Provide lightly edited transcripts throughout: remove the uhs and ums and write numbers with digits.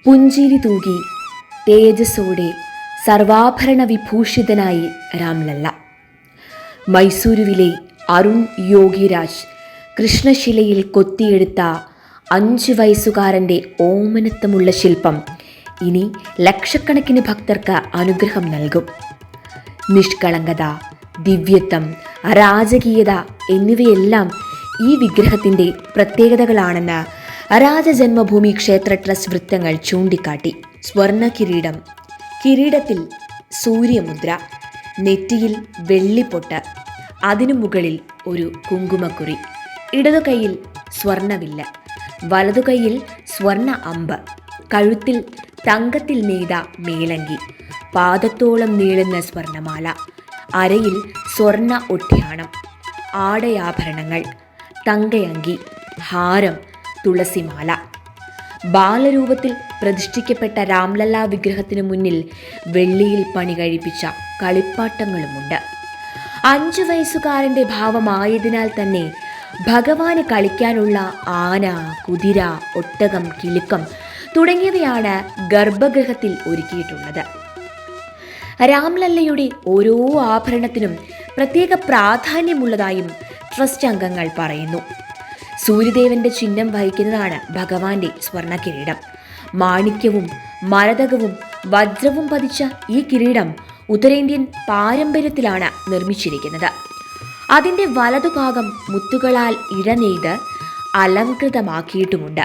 പുഞ്ചിരി തൂകി തേജസ്സോടെ സർവാഭരണ വിഭൂഷിതനായി രാംലല്ല. മൈസൂരുവിലെ അരുൺ യോഗിരാജ് കൃഷ്ണശിലയിൽ കൊത്തിയെടുത്ത 5 വയസ്സുകാരൻ്റെ ഓമനത്വമുള്ള ശില്പം ഇനി ലക്ഷക്കണക്കിന് ഭക്തർക്ക് അനുഗ്രഹം നൽകും. നിഷ്കളങ്കത, ദിവ്യത്വം, അരാജകീയത എന്നിവയെല്ലാം ഈ വിഗ്രഹത്തിൻ്റെ പ്രത്യേകതകളാണെന്ന് രാജജന്മഭൂമി ക്ഷേത്ര ട്രസ്റ്റ് വൃത്തങ്ങൾ ചൂണ്ടിക്കാട്ടി. സ്വർണ്ണ കിരീടം, കിരീടത്തിൽ സൂര്യമുദ്ര, നെറ്റിയിൽ വെള്ളിപ്പൊട്ട്, അതിനു മുകളിൽ ഒരു കുങ്കുമക്കുറി, ഇടതു കൈയിൽ സ്വർണ്ണവില്ല്, വലതു കൈയിൽ സ്വർണ്ണ അമ്പ്, കഴുത്തിൽ തങ്കത്തിൽ നെയ്ത മേലങ്കി, പാദത്തോളം നീളുന്ന സ്വർണ്ണമാല, അരയിൽ സ്വർണ്ണ ഒട്ടിയാണം, ആടയാഭരണങ്ങൾ, തങ്കയങ്കി, ഹാരം, തുളസിമാല. ബാലരൂപത്തിൽ പ്രതിഷ്ഠിക്കപ്പെട്ട രാംലല്ല വിഗ്രഹത്തിന് മുന്നിൽ വെള്ളിയിൽ പണി കഴിപ്പിച്ച കളിപ്പാട്ടങ്ങളുമുണ്ട്. 5 വയസ്സുകാരൻ്റെ ഭാവമായതിനാൽ തന്നെ ഭഗവാന് കളിക്കാനുള്ള ആന, കുതിര, ഒട്ടകം, കിലുക്കം തുടങ്ങിയവയാണ് ഗർഭഗൃഹത്തിൽ ഒരുക്കിയിട്ടുള്ളത്. രാംലല്ലയുടെ ഓരോ ആഭരണത്തിനും പ്രത്യേക പ്രാധാന്യമുള്ളതായും ട്രസ്റ്റ് അംഗങ്ങൾ പറയുന്നു. സൂര്യദേവന്റെ ചിഹ്നം വഹിക്കുന്നതാണ് ഭഗവാന്റെ സ്വർണ്ണ കിരീടം. മാണിക്യവും മരതകവും വജ്രവും പതിച്ച ഈ കിരീടം ഉത്തരേന്ത്യൻ പാരമ്പര്യത്തിലാണ് നിർമ്മിച്ചിരിക്കുന്നത്. അതിൻ്റെ വലതുഭാഗം മുത്തുകളാൽ ഇഴനെയ്ത് അലങ്കൃതമാക്കിയിട്ടുമുണ്ട്.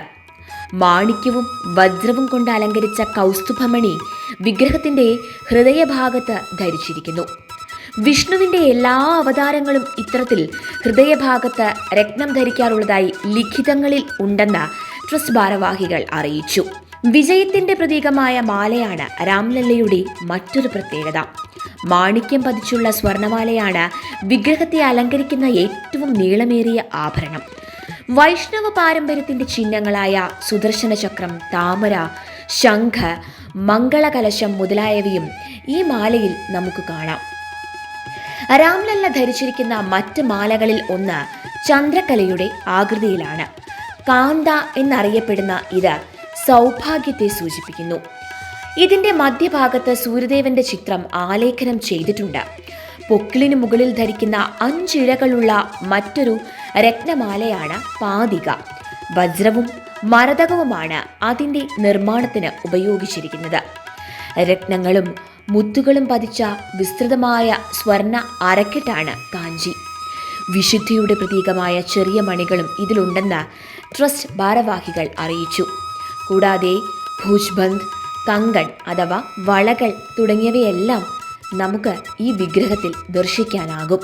മാണിക്യവും വജ്രവും കൊണ്ട് അലങ്കരിച്ച കൗസ്തുഭമണി വിഗ്രഹത്തിൻ്റെ ഹൃദയഭാഗത്ത് ധരിച്ചിരിക്കുന്നു. വിഷ്ണുവിൻ്റെ എല്ലാ അവതാരങ്ങളും ഇത്തരത്തിൽ ഹൃദയഭാഗത്ത് രത്നം ധരിക്കാറുള്ളതായി ലിഖിതങ്ങളിൽ ഉണ്ടെന്ന് ട്രസ്റ്റ് ഭാരവാഹികൾ അറിയിച്ചു. വിജയത്തിൻ്റെ പ്രതീകമായ മാലയാണ് രാംലല്ലയുടെ മറ്റൊരു പ്രത്യേകത. മാണിക്യം പതിച്ചുള്ള സ്വർണമാലയാണ് വിഗ്രഹത്തെ അലങ്കരിക്കുന്ന ഏറ്റവും നീളമേറിയ ആഭരണം. വൈഷ്ണവ പാരമ്പര്യത്തിൻ്റെ ചിഹ്നങ്ങളായ സുദർശന ചക്രം, താമര, ശംഖ്, മംഗളകലശം മുതലായവയും ഈ മാലയിൽ നമുക്ക് കാണാം. രാംലല്ല ധരിച്ചിരിക്കുന്ന മറ്റ് മാലകളിൽ ഒന്ന് ചന്ദ്രക്കലയുടെ ആകൃതിയിലാണ്. കാന്ത എന്നറിയപ്പെടുന്ന ഇത് സൗഭാഗ്യത്തെ സൂചിപ്പിക്കുന്നു. ഇതിൻ്റെ മധ്യഭാഗത്ത് സൂര്യദേവന്റെ ചിത്രം ആലേഖനം ചെയ്തിട്ടുണ്ട്. പൊക്കിളിന് മുകളിൽ ധരിക്കുന്ന 5 ഇഴകളുള്ള മറ്റൊരു രത്നമാലയാണ് പാതിക. വജ്രവും മരതകവുമാണ് അതിൻ്റെ നിർമ്മാണത്തിന് ഉപയോഗിച്ചിരിക്കുന്നത്. രത്നങ്ങളും മുത്തുകളും പതിച്ച വിസ്തൃതമായ സ്വർണ്ണ അരക്കെട്ടാണ് കാഞ്ചി. വിശുദ്ധിയുടെ പ്രതീകമായ ചെറിയ മണികളും ഇതിലുണ്ടെന്ന് ട്രസ്റ്റ് ഭാരവാഹികൾ അറിയിച്ചു. കൂടാതെ ഭൂജ്ബന്ദ്, കങ്കൺ അഥവാ വളകൾ തുടങ്ങിയവയെല്ലാം നമുക്ക് ഈ വിഗ്രഹത്തിൽ ദർശിക്കാനാകും.